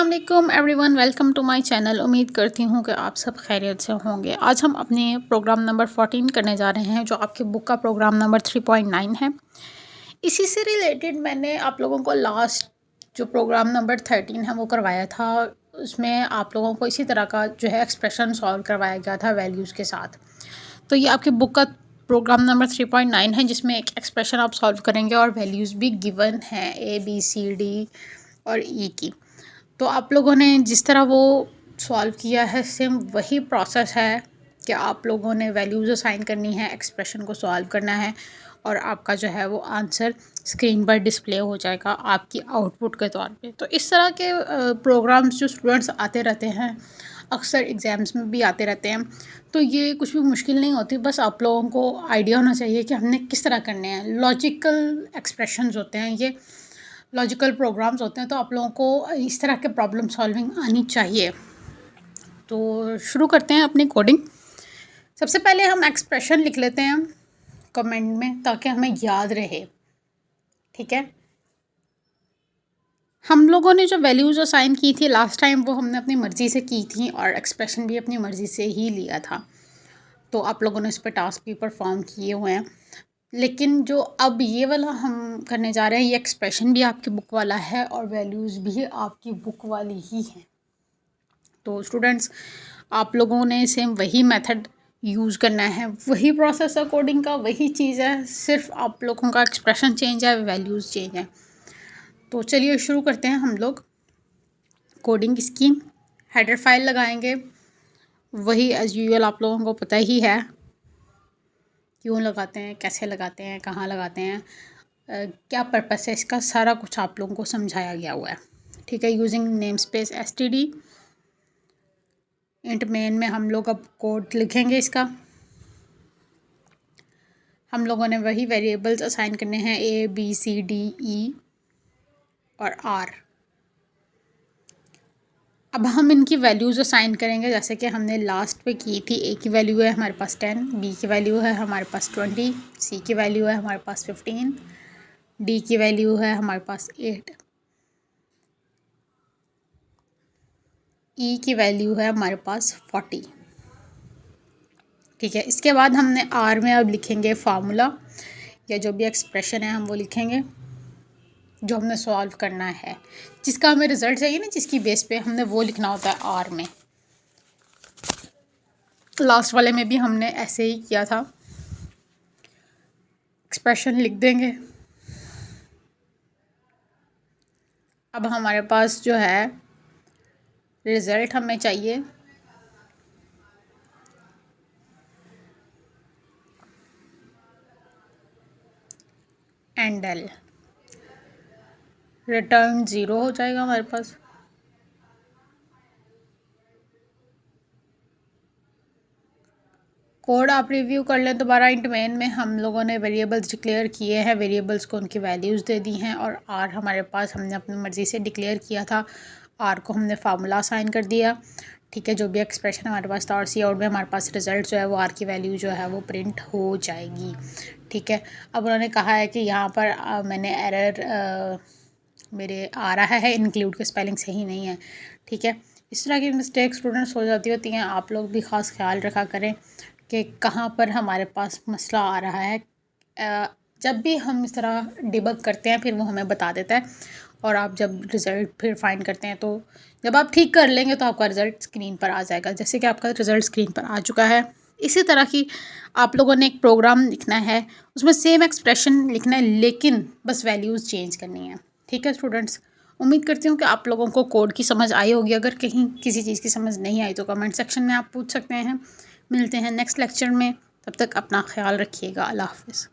अस्सलाम वालेकुम everyone, welcome to my channel. उम्मीद करती हूँ कि आप सब खैरियत से होंगे। आज हम अपने प्रोग्राम नंबर 14 करने जा रहे हैं, जो आपके बुक का प्रोग्राम नंबर 3.9 है। इसी से रिलेटेड मैंने आप लोगों को लास्ट जो प्रोग्राम नंबर 13 है वो करवाया था। उसमें आप लोगों को इसी तरह का जो है एक्सप्रेशन सॉल्व करवाया गया था वैल्यूज़ के साथ। तो ये आपके बुक का प्रोग्राम नंबर 3.9 है, जिसमें एक एक्सप्रेशन आप सॉल्व करेंगे और वैल्यूज़ भी गिवन हैं ABCD और E की। तो आप लोगों ने जिस तरह वो सॉल्व किया है, सेम वही प्रोसेस है कि आप लोगों ने वैल्यूज़ असाइन करनी है, एक्सप्रेशन को सॉल्व करना है और आपका जो है वो आंसर स्क्रीन पर डिस्प्ले हो जाएगा आपकी आउटपुट के तौर पे। तो इस तरह के प्रोग्राम्स जो स्टूडेंट्स आते रहते हैं, अक्सर एग्ज़ाम्स में भी आते रहते हैं। तो ये कुछ भी मुश्किल नहीं होती, बस आप लोगों को आइडिया होना चाहिए कि हमने किस तरह करने हैं। लॉजिकल एक्सप्रेशंस होते हैं, ये लॉजिकल प्रोग्राम्स होते हैं, तो आप लोगों को इस तरह के प्रॉब्लम सॉल्विंग आनी चाहिए। तो शुरू करते हैं अपनी कोडिंग। सबसे पहले हम एक्सप्रेशन लिख लेते हैं कमेंट में, ताकि हमें याद रहे। ठीक है, हम लोगों ने जो वैल्यूज़ असाइन की थी लास्ट टाइम, वो हमने अपनी मर्ज़ी से की थी और एक्सप्रेशन भी अपनी मर्ज़ी से ही लिया था। तो आप लोगों ने इस पर टास्क भी परफॉर्म किए हुए हैं। लेकिन जो अब ये वाला हम करने जा रहे हैं, ये एक्सप्रेशन भी आपकी बुक वाला है और वैल्यूज़ भी आपकी बुक वाली ही हैं। तो स्टूडेंट्स, आप लोगों ने सेम वही मेथड यूज़ करना है, वही प्रोसेस है कोडिंग का, वही चीज़ है, सिर्फ आप लोगों का एक्सप्रेशन चेंज है, वैल्यूज़ चेंज है। तो चलिए शुरू करते हैं हम लोग कोडिंग इसकी। हेडर फाइल लगाएंगे, वही एज़ यूजुअल आप लोगों को पता ही है क्यों लगाते हैं, कैसे लगाते हैं, कहाँ लगाते हैं, क्या पर्पस है इसका, सारा कुछ आप लोगों को समझाया गया हुआ है। ठीक है, using name space std int main में हम लोग अब कोड लिखेंगे इसका। हम लोगों ने वही वेरिएबल्स असाइन करने हैं ABCDE और R। अब हम इनकी वैल्यूज़ असाइन करेंगे, जैसे कि हमने लास्ट पे की थी। A की वैल्यू है हमारे पास 10, B की वैल्यू है हमारे पास 20, C की वैल्यू है हमारे पास 15, D की वैल्यू है हमारे पास 8, E की वैल्यू है हमारे पास 40। ठीक है, इसके बाद हमने R में अब लिखेंगे फार्मूला, या जो भी एक्सप्रेशन है हम वो लिखेंगे जो हमने सॉल्व करना है, जिसका हमें रिज़ल्ट चाहिए ना, जिसकी बेस पे हमने वो लिखना होता है R में। लास्ट वाले में भी हमने ऐसे ही किया था, एक्सप्रेशन लिख देंगे। अब हमारे पास जो है रिज़ल्ट हमें चाहिए एंडल, रिटर्न 0 हो जाएगा हमारे पास। कोड आप रिव्यू कर लें दोबारा। इंट मेन में हम लोगों ने वेरिएबल्स डिक्लेयर किए हैं, वेरिएबल्स को उनकी वैल्यूज़ दे दी हैं, और आर हमारे पास हमने अपनी मर्ज़ी से डिक्लेयर किया था। आर को हमने फार्मूला असाइन कर दिया। ठीक है, जो भी एक्सप्रेशन हमारे पास था, और सी आउट में हमारे पास रिज़ल्ट जो है वो आर की वैल्यू जो है वो प्रिंट हो जाएगी। ठीक है, अब उन्होंने कहा है कि यहाँ पर मैंने एरर मेरे आ रहा है, इंक्लूड के स्पेलिंग सही नहीं है। ठीक है, इस तरह की मिस्टेक स्टूडेंट्स हो जाती होती हैं, आप लोग भी ख़ास ख्याल रखा करें कि कहाँ पर हमारे पास मसला आ रहा है। जब भी हम इस तरह डिबग करते हैं, फिर वो हमें बता देता है, और आप जब रिज़ल्ट फिर फाइंड करते हैं, तो जब आप ठीक कर लेंगे तो आपका रिज़ल्ट स्क्रीन पर आ जाएगा, जैसे कि आपका रिज़ल्ट स्क्रीन पर आ चुका है। इसी तरह की आप लोगों ने एक प्रोग्राम लिखना है, उसमें सेम एक्सप्रेशन लिखना है, लेकिन बस वैल्यूज़ चेंज करनी है। ठीक है स्टूडेंट्स, उम्मीद करती हूँ कि आप लोगों को कोड की समझ आई होगी। अगर कहीं किसी चीज़ की समझ नहीं आई तो कमेंट सेक्शन में आप पूछ सकते हैं। मिलते हैं नेक्स्ट लेक्चर में, तब तक अपना ख्याल रखिएगा। अल्लाह हाफ़िज़।